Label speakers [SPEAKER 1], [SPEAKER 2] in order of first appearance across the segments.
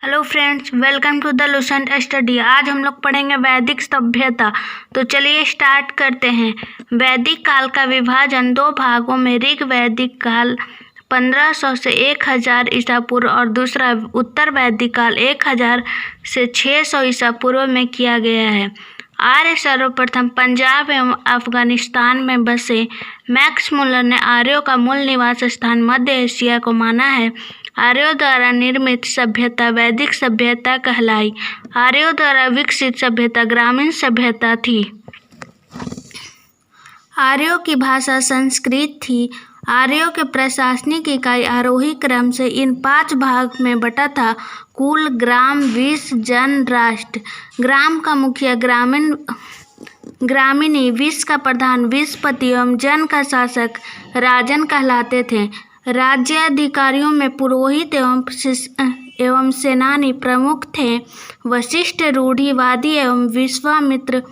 [SPEAKER 1] Hello friends, welcome to the Lucent Study. आज हम लोग पढ़ेंगे वैदिक सभ्यता। तो चलिए स्टार्ट करते हैं। वैदिक काल का विभाजन दो भागों में ऋग वैदिक काल 1500 से 1000 ईसा पूर्व और दूसरा उत्तर वैदिक काल 1000 से 600 ईसा पूर्व में किया गया है। आर्य सर्वप्रथम पंजाब एवं अफगानिस्तान में बसे। मैक्स मुलर ने आर्यों का मूल निवास स्थान मध्य एशिया को माना है। आर्यों द्वारा निर्मित सभ्यता वैदिक सभ्यता कहलाई। आर्यों द्वारा विकसित सभ्यता ग्रामीण सभ्यता थी। आर्यों की भाषा संस्कृत थी। आर्यों के प्रशासनिक इकाई आरोही क्रम से इन 5 भाग में बटा था: कुल, ग्राम, विष, जन, राष्ट्र। ग्राम का मुखिया ग्रामीणी, विष का प्रधान विषपति एवं जन का शासक राजन कहलाते थे। राज्याधिकारियों में पुरोहित एवं सेनानी प्रमुख थे। वशिष्ठ रूढ़िवादी एवं विश्वामित्र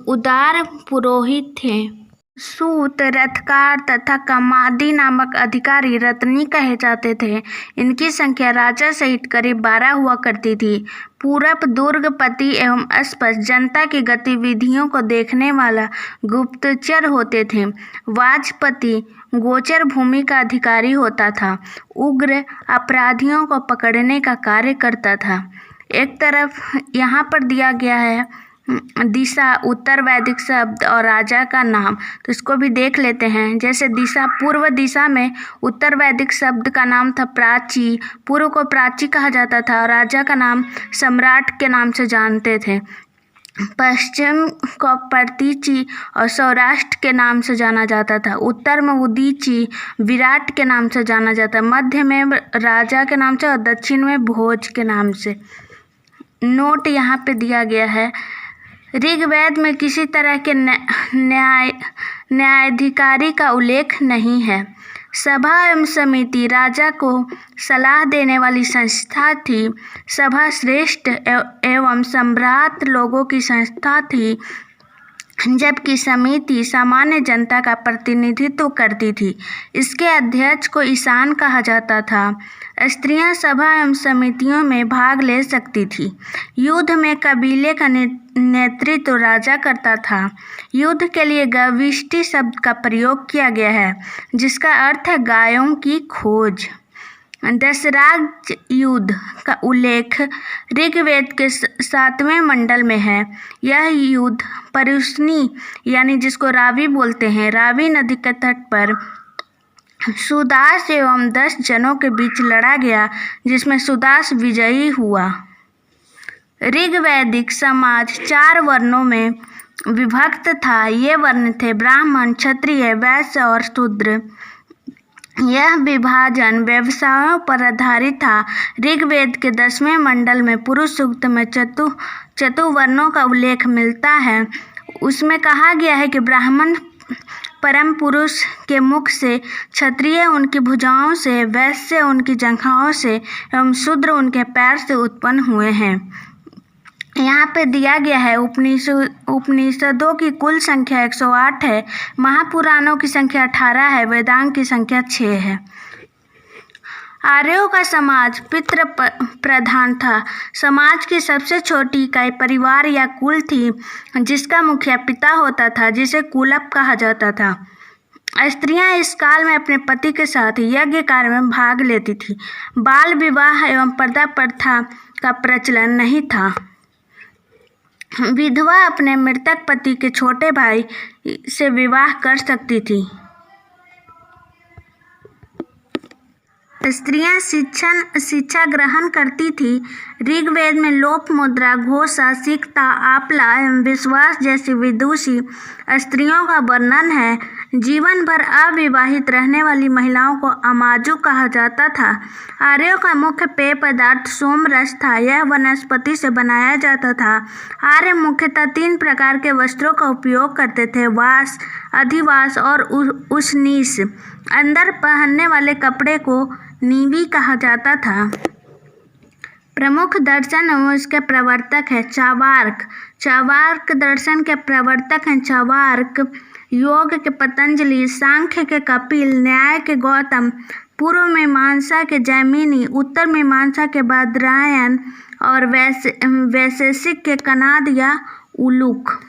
[SPEAKER 1] उदार पुरोहित थे। सूत, रथकार तथा कमादी नामक अधिकारी रत्नी कहे जाते थे। इनकी संख्या राजा सहित करीब 12 हुआ करती थी। पूरब दुर्गपति एवं अस्पष्ट जनता की गतिविधियों को देखने वाला गुप्तचर होते थे। वाजपति गोचर भूमि का अधिकारी होता था। उग्र अपराधियों को पकड़ने का कार्य करता था। एक तरफ यहाँ पर दिया गया है दिशा, उत्तर वैदिक शब्द और राजा का नाम, तो इसको भी देख लेते हैं। जैसे दिशा, पूर्व दिशा में उत्तर वैदिक शब्द का नाम था प्राची। पूर्व को प्राची कहा जाता था और राजा का नाम सम्राट के नाम से जानते थे। पश्चिम को प्रतीची और सौराष्ट्र के नाम से जाना जाता था। उत्तर में उदीची विराट के नाम से जाना जाता है। मध्य में राजा के नाम से और दक्षिण में भोज के नाम से। नोट यहाँ पे दिया गया है, ऋग्वेद में किसी तरह के न्यायाधिकारी का उल्लेख नहीं है। सभा एवं समिति राजा को सलाह देने वाली संस्था थी। सभा श्रेष्ठ एवं सम्राट लोगों की संस्था थी, जबकि समिति सामान्य जनता का प्रतिनिधित्व करती थी। इसके अध्यक्ष को ईशान कहा जाता था। स्त्रियां सभा एवं समितियों में भाग ले सकती थी। युद्ध में कबीले का नेतृत्व राजा करता था। युद्ध के लिए गविष्टि शब्द का प्रयोग किया गया है, जिसका अर्थ है गायों की खोज। दशराज युद्ध का उल्लेख ऋग्वेद के 7वें मंडल में है। यह युद्ध परुष्णी यानी जिसको रावी बोलते हैं, रावी नदी के तट पर सुदास एवं 10 जनों के बीच लड़ा गया, जिसमें सुदास विजयी हुआ। ऋग्वैदिक समाज 4 वर्णों में विभक्त था। ये वर्ण थे ब्राह्मण, क्षत्रिय, वैश्य और शूद्र। यह विभाजन व्यवसायों पर आधारित था। ऋग्वेद के 10वें मंडल में पुरुष सूक्त में चतुर्वर्णों का उल्लेख मिलता है। उसमें कहा गया है कि ब्राह्मण परम पुरुष के मुख से, क्षत्रिय उनकी भुजाओं से, वैश्य उनकी जंघाओं से एवं शूद्र उनके पैर से उत्पन्न हुए हैं। यहाँ पे दिया गया है उपनिषदों की कुल संख्या 108 है। महापुराणों की संख्या 18 है। वेदांग की संख्या 6 है। आर्यों का समाज पितृ प्रधान था। समाज की सबसे छोटी इकाई परिवार या कुल थी, जिसका मुखिया पिता होता था, जिसे कुलप कहा जाता था। स्त्रियां इस काल में अपने पति के साथ यज्ञ कार्य में भाग लेती थी। बाल विवाह एवं पर्दा प्रथा का प्रचलन नहीं था। विधवा अपने मृतक पति के छोटे भाई से विवाह कर सकती थी। स्त्रियां शिक्षा ग्रहण करती थी। ऋग्वेद में लोप मुद्रा, घोषा, सिकता, आपला एवं विश्वास जैसी विदुषी स्त्रियों का वर्णन है। जीवन भर अविवाहित रहने वाली महिलाओं को अमाजु कहा जाता था। आर्यों का मुख्य पेय पदार्थ सोमरस था। यह वनस्पति से बनाया जाता था। आर्य मुख्यतः 3 प्रकार के वस्त्रों का उपयोग करते थे: वास, अधिवास और उष्णीष। अंदर पहनने वाले कपड़े को नीवी कहा जाता था। प्रमुख दर्शन एवं उसके प्रवर्तक है चावार्क। चावार्क दर्शन के प्रवर्तक हैं चावार्क। योग के पतंजलि, सांख्य के कपिल, न्याय के गौतम, पूर्व मीमांसा के जैमिनी, उत्तर मीमांसा के बादरायन और वैशेषिक के कनाद या उलूक।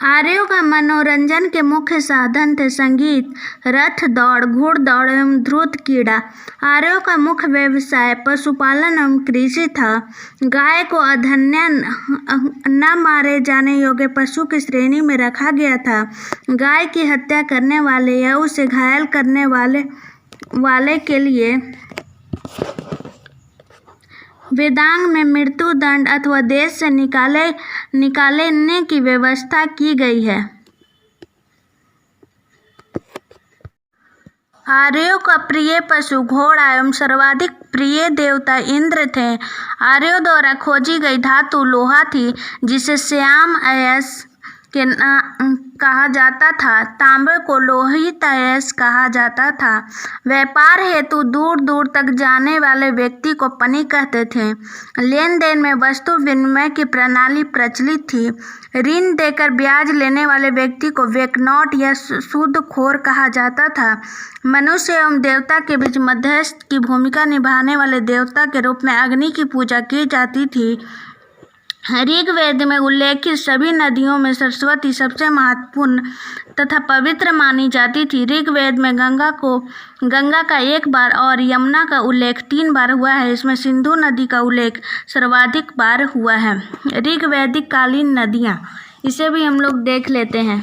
[SPEAKER 1] आर्यों का मनोरंजन के मुख्य साधन थे संगीत, रथ दौड़, घुड़दौड़ एवं ध्रुत क्रीड़ा। आर्यों का मुख्य व्यवसाय पशुपालन एवं कृषि था। गाय को अधन्य न मारे जाने योग्य पशु की श्रेणी में रखा गया था। गाय की हत्या करने वाले या उसे घायल करने वाले के लिए वेदांग में मृत्यु दंड अथवा देश से निकालने की व्यवस्था की गई है। आर्यों का प्रिय पशु घोड़ा एवं सर्वाधिक प्रिय देवता इंद्र थे। आर्यों द्वारा खोजी गई धातु लोहा थी, जिसे श्याम अयस्क कहा जाता था। तांबे को लोहित अयस्क कहा जाता था। व्यापार हेतु दूर दूर तक जाने वाले व्यक्ति को पनी कहते थे। लेन देन में वस्तु विनिमय की प्रणाली प्रचलित थी। ऋण देकर ब्याज लेने वाले व्यक्ति को वेकनौट या सूदखोर कहा जाता था। मनुष्य एवं देवता के बीच मध्यस्थ की भूमिका निभाने वाले देवता के रूप में अग्नि की पूजा की जाती थी। ऋग्वेद में उल्लेखित सभी नदियों में सरस्वती सबसे महत्वपूर्ण तथा पवित्र मानी जाती थी। ऋग्वेद में गंगा का 1 बार और यमुना का उल्लेख 3 बार हुआ है। इसमें सिंधु नदी का उल्लेख सर्वाधिक बार हुआ है। ऋग्वैदिक कालीन नदियाँ, इसे भी हम लोग देख लेते हैं।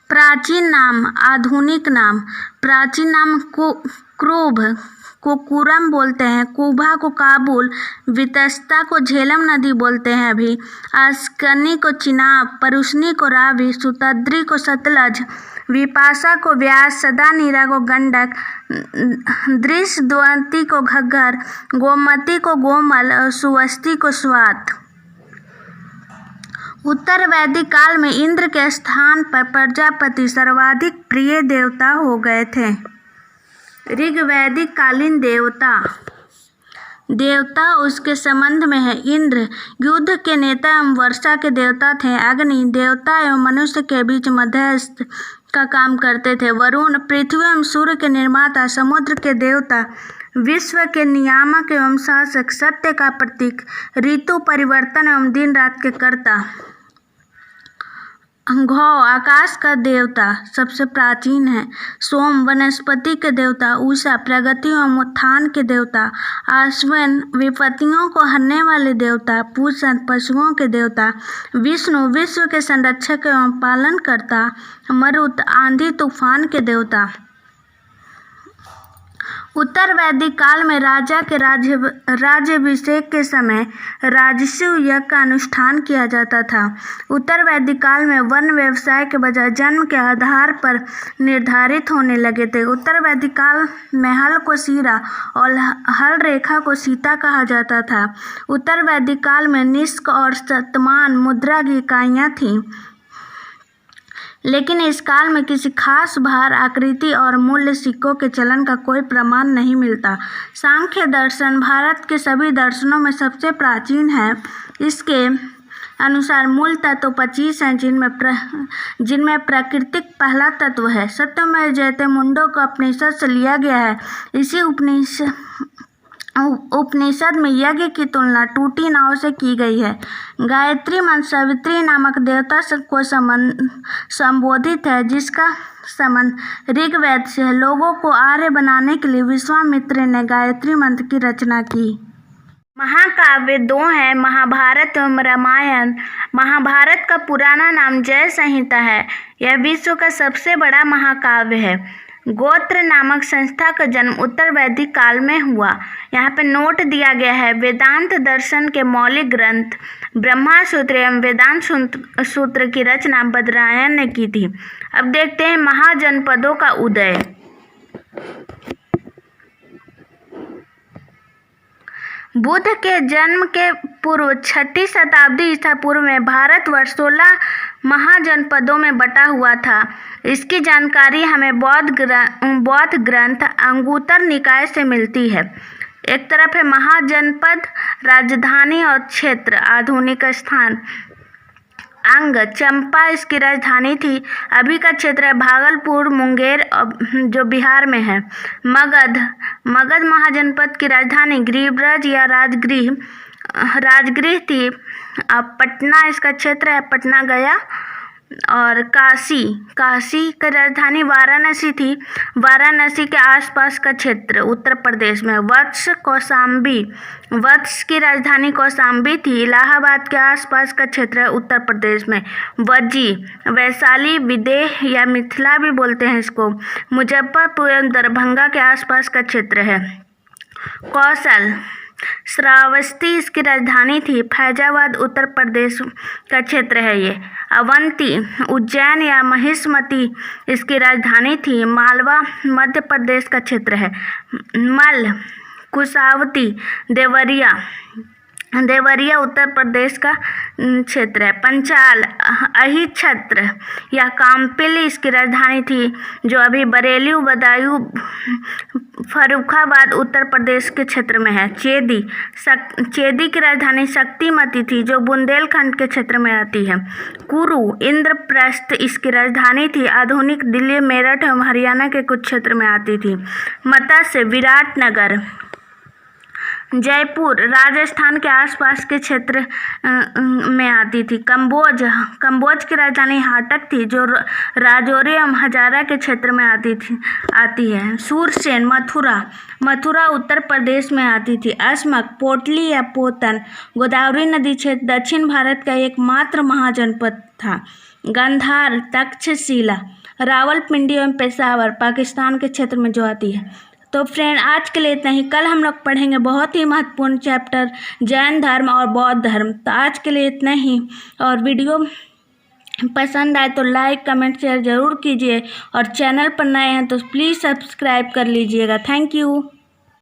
[SPEAKER 1] प्राचीन नाम, आधुनिक नाम। प्राचीन नाम क्रुभ को कुरम बोलते हैं, कुभा को काबुल, वितस्ता को झेलम नदी बोलते हैं अभी, आस्कनी को चिनाब, परुष्णी को रावी, सुतद्री को सतलज, विपाशा को व्यास, सदानीरा को गंडक, दृशद्वती को घग्गर, गोमती को गोमल और सुवस्ती को स्वात। उत्तर वैदिक काल में इंद्र के स्थान पर प्रजापति सर्वाधिक प्रिय देवता हो गए थे। ऋग्वैदिक कालीन देवता उसके संबंध में है। इंद्र युद्ध के नेता एवं वर्षा के देवता थे। अग्नि देवता एवं मनुष्य के बीच मध्यस्थ का काम करते थे। वरुण पृथ्वी एवं सूर्य के निर्माता, समुद्र के देवता, विश्व के नियामक एवं शासक, सत्य का प्रतीक, ऋतु परिवर्तन एवं दिन रात के कर्ता। घौ आकाश का देवता सबसे प्राचीन है। सोम वनस्पति के देवता। उषा प्रगति एवं उत्थान के देवता। आश्विन विपत्तियों को हरने वाले देवता। पूषण पशुओं के देवता। विष्णु विश्व के संरक्षक एवं पालनकर्ता। मरुत आंधी तूफान के देवता। उत्तर वैदिक काल में राजा के राज्याभिषेक के समय राजस्व यज्ञ का अनुष्ठान किया जाता था। उत्तर वैदिक काल में वन व्यवसाय के बजाय जन्म के आधार पर निर्धारित होने लगे थे। उत्तर वैदिक काल में हल को सीरा और हल रेखा को सीता कहा जाता था। उत्तर वैदिक काल में निष्क और शतमान मुद्रा की इकाइयाँ थीं, लेकिन इस काल में किसी खास भार, आकृति और मूल्य सिक्कों के चलन का कोई प्रमाण नहीं मिलता। सांख्य दर्शन भारत के सभी दर्शनों में सबसे प्राचीन है। इसके अनुसार मूल तत्व 25 हैं, जिनमें प्राकृतिक पहला तत्व है। सत्यमेव जयते मुंडो को उपनिषद से लिया गया है। इसी उपनिषद में यज्ञ की तुलना टूटी नाव से की गई है। गायत्री मंत्र सावित्री नामक देवता को संबोधित है, जिसका संबंध ऋग्वेद से है। लोगों को आर्य बनाने के लिए विश्वामित्र ने गायत्री मंत्र की रचना की। महाकाव्य 2 हैं, महाभारत एवं रामायण। महाभारत का पुराना नाम जय संहिता है। यह विश्व का सबसे बड़ा महाकाव्य है। गोत्र नामक संस्था का जन्म उत्तर वैदिक काल में हुआ। यहाँ पे नोट दिया गया है। वेदांत दर्शन के मौलिक ग्रंथ ब्रह्मा सूत्र एवं वेदांत सूत्र की रचना बादरायन ने की थी। अब देखते हैं महाजनपदों का उदय। बुद्ध के जन्म के पूर्व 6ठी शताब्दी ईसा पूर्व में भारतवर्ष 16 महाजनपदों में बटा हुआ था। इसकी जानकारी हमें बौद्ध ग्रंथ अंगुत्तर निकाय से मिलती है। एक तरफ है महाजनपद, राजधानी और क्षेत्र, आधुनिक स्थान। अंग चंपा इसकी राजधानी थी। अभी का क्षेत्र है भागलपुर, मुंगेर जो बिहार में है। मगध महाजनपद की राजधानी गिरिब्रज या राजगृह थी। अब पटना इसका क्षेत्र है, पटना गया। और काशी की राजधानी वाराणसी थी। वाराणसी के आसपास का क्षेत्र उत्तर प्रदेश में। वत्स की राजधानी कौशाम्बी थी। इलाहाबाद के आसपास का क्षेत्र है उत्तर प्रदेश में। वैशाली, विदेह या मिथिला भी बोलते हैं इसको, मुजफ्फरपुर एवं दरभंगा के आसपास का क्षेत्र है। कौशल, श्रावस्ती इसकी राजधानी थी। फैजाबाद उत्तर प्रदेश का क्षेत्र है ये। अवंती, उज्जैन या महिष्मती इसकी राजधानी थी। मालवा मध्य प्रदेश का क्षेत्र है। मल, कुशावती, देवरिया उत्तर प्रदेश का क्षेत्र है। पंचाल, अहिच्छत्र या काम्पिल इसकी राजधानी थी, जो अभी बरेली, बदायूं, फर्रुखाबाद उत्तर प्रदेश के क्षेत्र में है। चेदी की राजधानी शक्तिमती थी, जो बुंदेलखंड के क्षेत्र में आती है। कुरु, इंद्रप्रस्थ इसकी राजधानी थी। आधुनिक दिल्ली, मेरठ एवं हरियाणा के कुछ क्षेत्र में आती थी। मत्स्य, विराटनगर, जयपुर राजस्थान के आसपास के क्षेत्र में आती थी। कंबोज की राजधानी हाटक थी, जो राजौरी एवं हजारा के क्षेत्र में आती है। सूरसेन, मथुरा उत्तर प्रदेश में आती थी। अस्मक, पोटली या पोतन गोदावरी नदी क्षेत्र दक्षिण भारत का एकमात्र महाजनपद था। गांधार, तक्षशिला रावलपिंडी एवं पेशावर पाकिस्तान के क्षेत्र में जो आती है। तो फ्रेंड, आज के लिए इतना ही। कल हम लोग पढ़ेंगे बहुत ही महत्वपूर्ण चैप्टर जैन धर्म और बौद्ध धर्म। तो आज के लिए इतना ही। और वीडियो पसंद आए तो लाइक, कमेंट, शेयर ज़रूर कीजिए। और चैनल पर नए हैं तो प्लीज़ सब्सक्राइब कर लीजिएगा। Thank you.